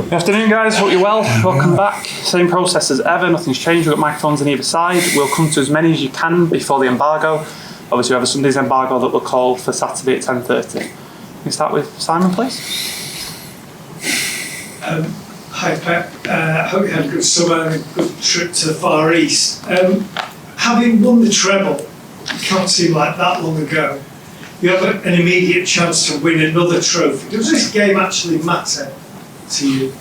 Good afternoon, guys. Hope you're well. Welcome back. Same process as ever. Nothing's changed. We've got microphones on either side. We'll come to as many as you can before the embargo. Obviously, we have a Sunday's embargo that we'll call for Saturday at 10:30. Can we start with Simon, please? Hi, Pep. I hope you had a good summer and a good trip to the Far East. Having won the treble, it can't seem like that long ago, you have an immediate chance to win another trophy. Does this game actually matter to you?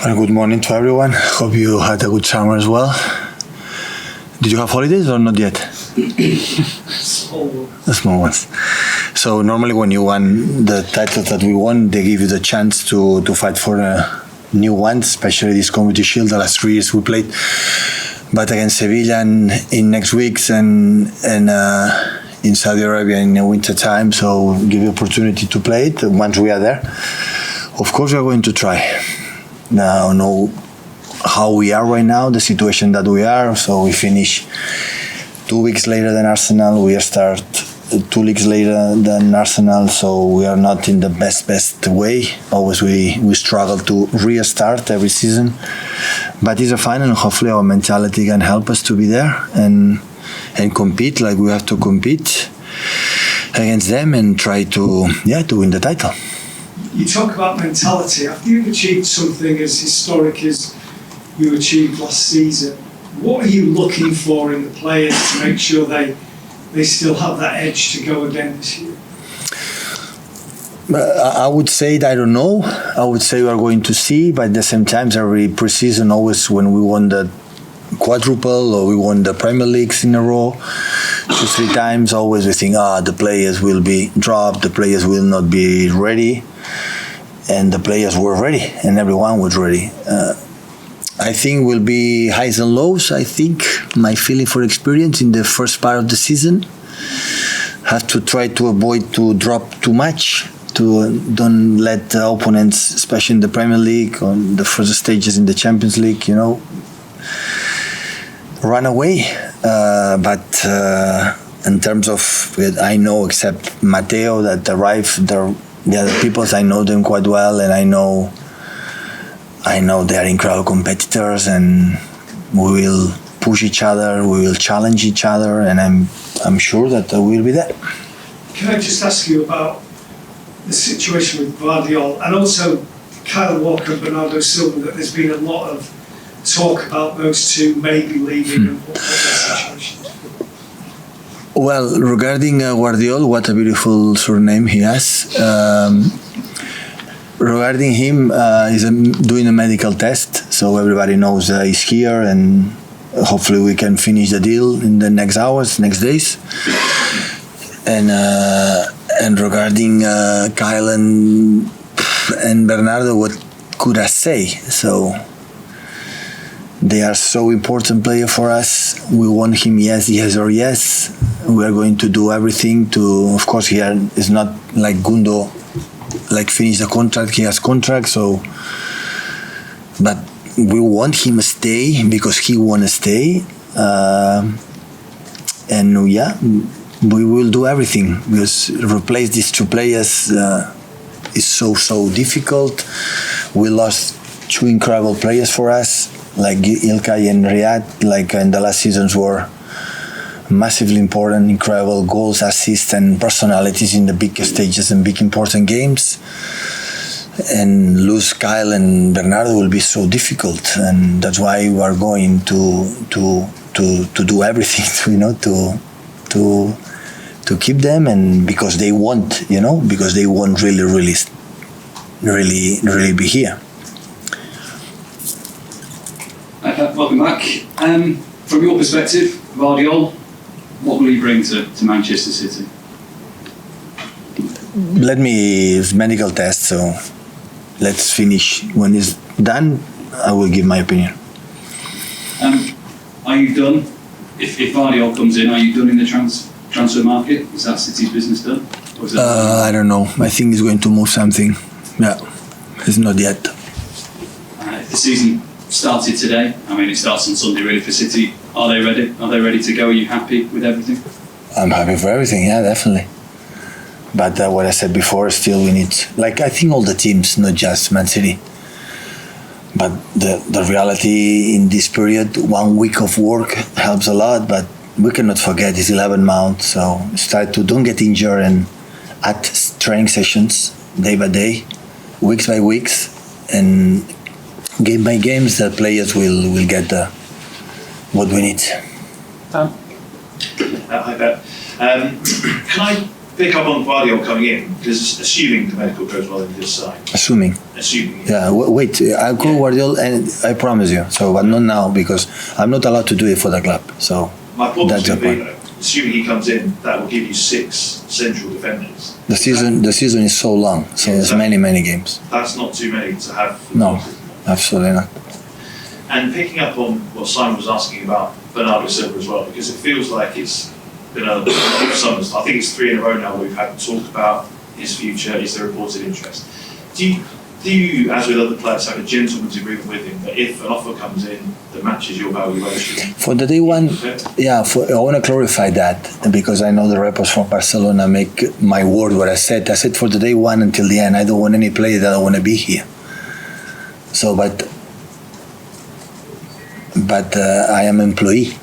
Well, good morning to everyone. Hope you had a good summer as well. Did you have holidays or not yet? Small ones. So normally when you won the title that we won, they give you the chance to fight for new ones, especially this Community Shield. The last 3 years we played, but against Sevilla in next weeks and in Saudi Arabia in the winter time. So give you opportunity to play it once we are there. Of course, we are going to try. Now know how we are right now, the situation that we are. So we finish 2 weeks later than Arsenal. We start 2 leagues later than Arsenal. So we are not in the best way. Always we struggle to restart every season. But it's a final, and hopefully our mentality can help us to be there and compete like we have to compete against them and try to win the title. You talk about mentality. After you've achieved something as historic as you achieved last season, what are you looking for in the players to make sure they still have that edge to go again this year? I would say that I don't know. I would say we are going to see, but at the same time, every pre-season, always when we won the quadruple or we won the Premier Leagues in a row 2-3 times, always we think the players will be dropped, the players will not be ready, and the players were ready and everyone was ready. I think will be highs and lows. I think my feeling for experience in the first part of the season, have to try to avoid to drop too much, to don't let the opponents, especially in the Premier League, on the first stages in the Champions League, run away. But in terms of, I know except Matteo that arrived, the other people, I know them quite well, and I know they are incredible competitors, and we will push each other, we will challenge each other, and I'm sure that we will be there. Can I just ask you about the situation with Gvardiol and also Kyle Walker and Bernardo Silva, that there's been a lot of talk about those two maybe leaving and what their situation is? Well, regarding Guardiol, what a beautiful surname he has. Regarding him, he's doing a medical test, so everybody knows he's here, and hopefully we can finish the deal in the next hours, next days. And regarding Kyle and Bernardo, what could I say? So they are so important player for us. We want him yes or yes. We are going to do everything to, of course, he is not like Gundo, like finish the contract, he has contract, so but we want him to stay because he want to stay, and we will do everything, because replace these 2 players is so difficult. We lost 2 incredible players for us, like Ilkay and Riyad, like in the last seasons were massively important, incredible goals, assists, and personalities in the big stages and big important games. And lose Kyle and Bernardo will be so difficult, and that's why we are going to do everything, to keep them, and because they want, because they want really be here. Welcome back. From your perspective, Gvardiol, what will he bring to Manchester City? It's medical test, so let's finish. When it's done, I will give my opinion. Are you done? If Gvardiol comes in, are you done in the transfer market? Is that City's business done? Or is I don't know. I think he's going to move something. Yeah, it's not yet. If the season started today, it starts on Sunday really for City. Are they ready? Are they ready to go? Are you happy with everything? I'm happy for everything, yeah, definitely. But what I said before, still we need, like I think all the teams, not just Man City. But the reality in this period, 1 week of work helps a lot, but we cannot forget it's 11 months, so start to don't get injured and add training sessions day by day, weeks by weeks, and game by games, the players will get what we need. Dan? Hi, Pep. Can I pick up on Guardiola coming in? Because assuming the medical goes well in this side. Assuming. Yeah, wait, I'll call Guardiola, and I promise you. So, but not now, because I'm not allowed to do it for the club. So my point that's is the point. Assuming he comes in, that will give you 6 central defenders. The season is so long, so there's many games. That's not too many to have. No, absolutely not. And picking up on what Simon was asking about Bernardo Silva as well, because it feels like it's been a lot of summers. I think it's 3 in a row now where we've had to talk about his future, is the reported interest. Do you, as with other players, have a gentleman's agreement with him that if an offer comes in that matches your valuation? For the day one, yeah, I want to clarify that, because I know the reports from Barcelona make my word what I said. I said for the day one until the end, I don't want any player that I want to be here. So, but I am an employee.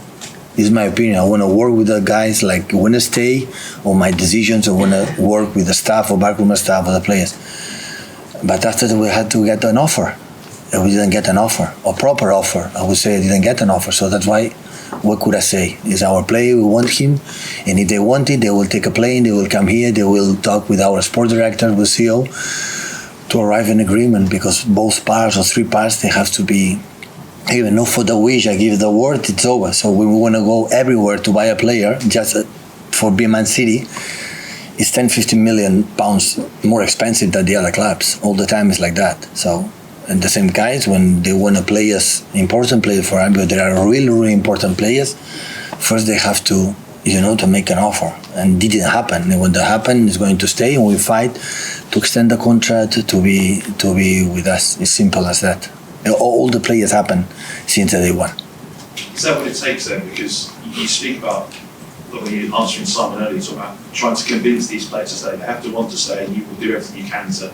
This is my opinion. I want to work with the guys, like I want to stay on my decisions. I want to work with the staff or backroom staff or the players. But after that, we had to get an offer. And we didn't get an offer, a proper offer. I would say I didn't get an offer. So that's why, what could I say? It's our player, we want him. And if they want it, they will take a plane, they will come here, they will talk with our sport director, with CEO, to arrive in agreement, because both parts or 3 parts, they have to be, even not for the wish, I give the word, it's over. So we want to go everywhere to buy a player, just for Man City. It's 10-15 million pounds more expensive than the other clubs. All the time it's like that. So, and the same guys, when they want to play as important players for RB, they are really important players. First they have to, to make an offer. And it didn't happen. And when that happens, it's going to stay, and we fight to extend the contract to be with us. It's simple as that. All the players happen since day one. Is that what it takes then? Because you speak about, when you're answering Simon earlier, talking about trying to convince these players to stay. They have to want to stay, and you will do everything you can to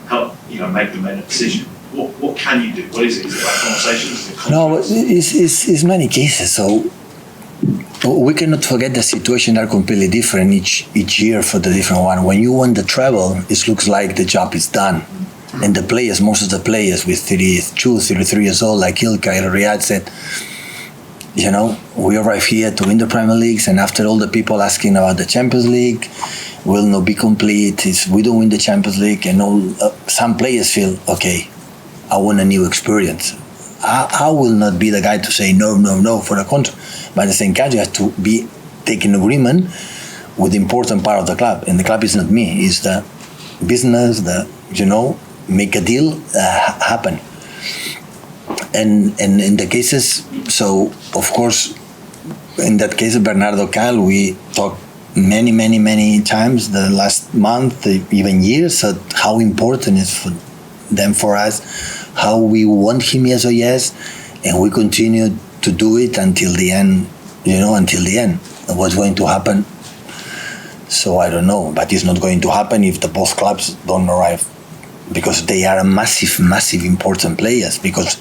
help, make them make a decision. What can you do? What is it? Is it like conversations? Is it contracts? No, it's many cases. So we cannot forget the situation are completely different each year for the different one. When you won the treble, it looks like the job is done. And the players, most of the players with 32, 33 years old, like Ilkay or Riyad said, we arrive here to win the Premier Leagues, and after all the people asking about the Champions League, will not be complete. We don't win the Champions League, and some players feel, okay, I want a new experience. I will not be the guy to say no for the contract. But at the same time, you have to be taking agreement with the important part of the club, and the club is not me. It's the business, make a deal happen. And in the cases, so of course, in that case of Bernardo Cal, we talked many times the last month, even years, how important it is for them, for us, how we want him, yes or yes, and we continue to do it until the end, until the end. What's going to happen? So I don't know, but it's not going to happen if the both clubs don't arrive, because they are massive important players. Because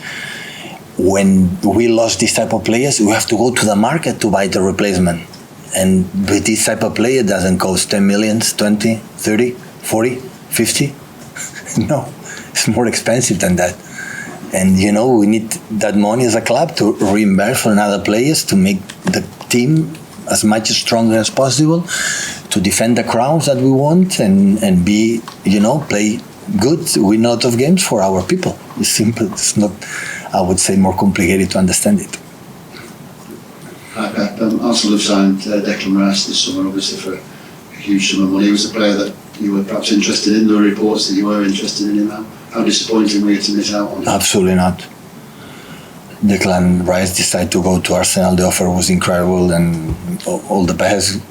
when we lost this type of players, we have to go to the market to buy the replacement. And with this type of player, it doesn't cost 10 million, 20, 30, 40, 50. No, it's more expensive than that. And, we need that money as a club to reimburse for another players, to make the team as much stronger as possible, to defend the crowns that we want, and be, play good, win a lot of games for our people. It's simple. It's not, I would say, more complicated to understand it. Hi, Pep. Arsenal have signed Declan Rice this summer, obviously for a huge sum of money. He was a player that you were perhaps interested in. There were reports that you were interested in him. How disappointing were you to miss out on him? Absolutely not. Declan Rice decided to go to Arsenal. The offer was incredible, and all the best,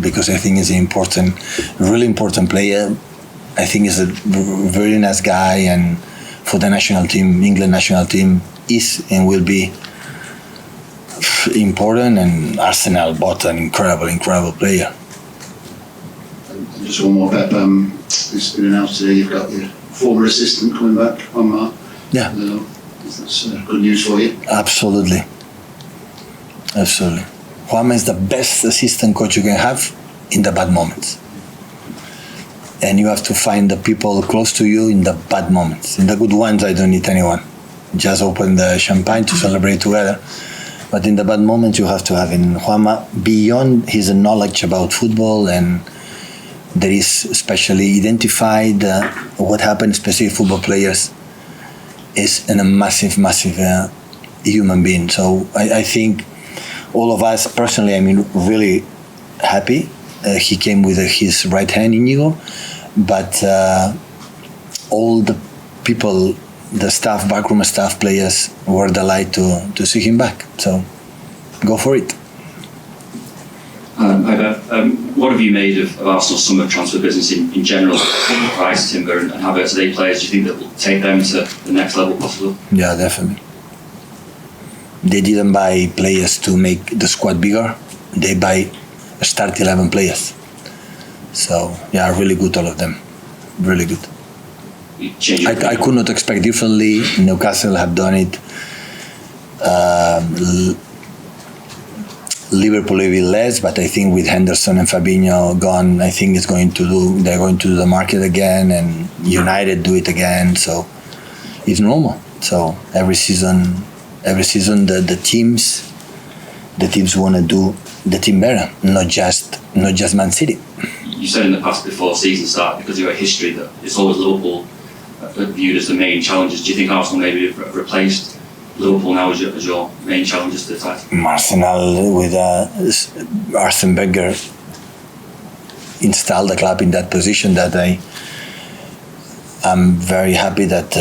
because I think he's an really important player. I think he's a very nice guy, and for the national team, England national team, is and will be important, and Arsenal bought an incredible player. Just one more, Pep. It's been announced today you've got your former assistant coming back, Juanma. Yeah. That's good news for you. Absolutely. Absolutely. Juanma is the best assistant coach you can have in the bad moments. And you have to find the people close to you in the bad moments. In the good ones, I don't need anyone. Just open the champagne to celebrate together. But in the bad moments, you have to have in Juanma, beyond his knowledge about football, and there is especially identified what happened, especially football players, is a massive human being. So I think all of us, personally, really happy. He came with his right hand, Inigo, but all the people, the staff, backroom staff, players were delighted to see him back. So go for it. Hi Beth. What have you made of Arsenal's summer transfer business in general? Rice, Timber and Havertz, are they players do you think that will take them to the next level possible? Yeah, definitely. They didn't buy players to make the squad bigger. They buy start 11 players. So, yeah, really good, all of them. Really good. I could not expect differently. Newcastle have done it. Liverpool a bit less, but I think with Henderson and Fabinho gone, I think they're going to do the market again, and United do it again. So it's normal. So every season the teams want to do the team better, not just Man City. You said in the past before season start, because of your history, that it's always Liverpool viewed as the main challenges. Do you think Arsenal maybe have replaced Liverpool now as your main challenges to the title? Arsenal with Arsene Wenger installed the club in that position that I'm very happy that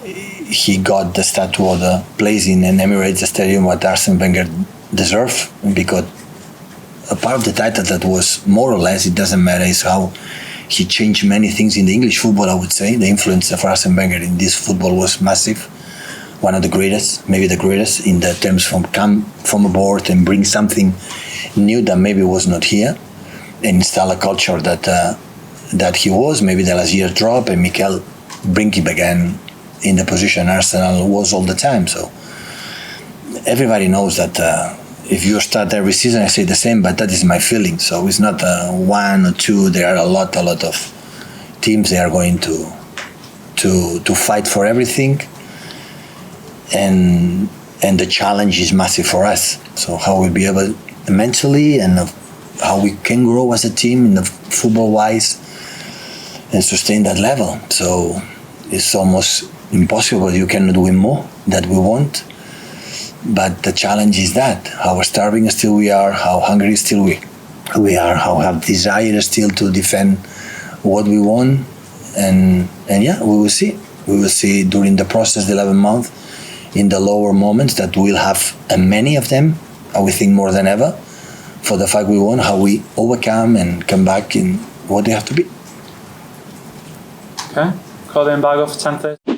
he got the statue of the place in an Emirates Stadium what Arsene Wenger deserved, because a part of the title that was more or less, it doesn't matter, is how he changed many things in the English football. I would say the influence of Arsene Wenger in this football was massive. One of the greatest, maybe the greatest, in the terms from come from aboard and bring something new that maybe was not here, and install a culture that he was. Maybe the last year drop, and Mikel bring him again in the position Arsenal was all the time. So everybody knows that if you start every season, I say the same, but that is my feeling. So it's not one or two. There are a lot of teams. They are going to fight for everything. And the challenge is massive for us. So how we'll be able mentally, and how we can grow as a team in the football-wise and sustain that level. So it's almost impossible. You cannot win more that we want. But the challenge is that how starving still we are, how hungry still we are, how have desire still to defend what we want. And yeah, we will see. We will see during the process, the 11 months, in the lower moments that we'll have, many of them, I would think more than ever, for the fact we won, how we overcome and come back in what they have to be. Okay, call the embargo for 10:30.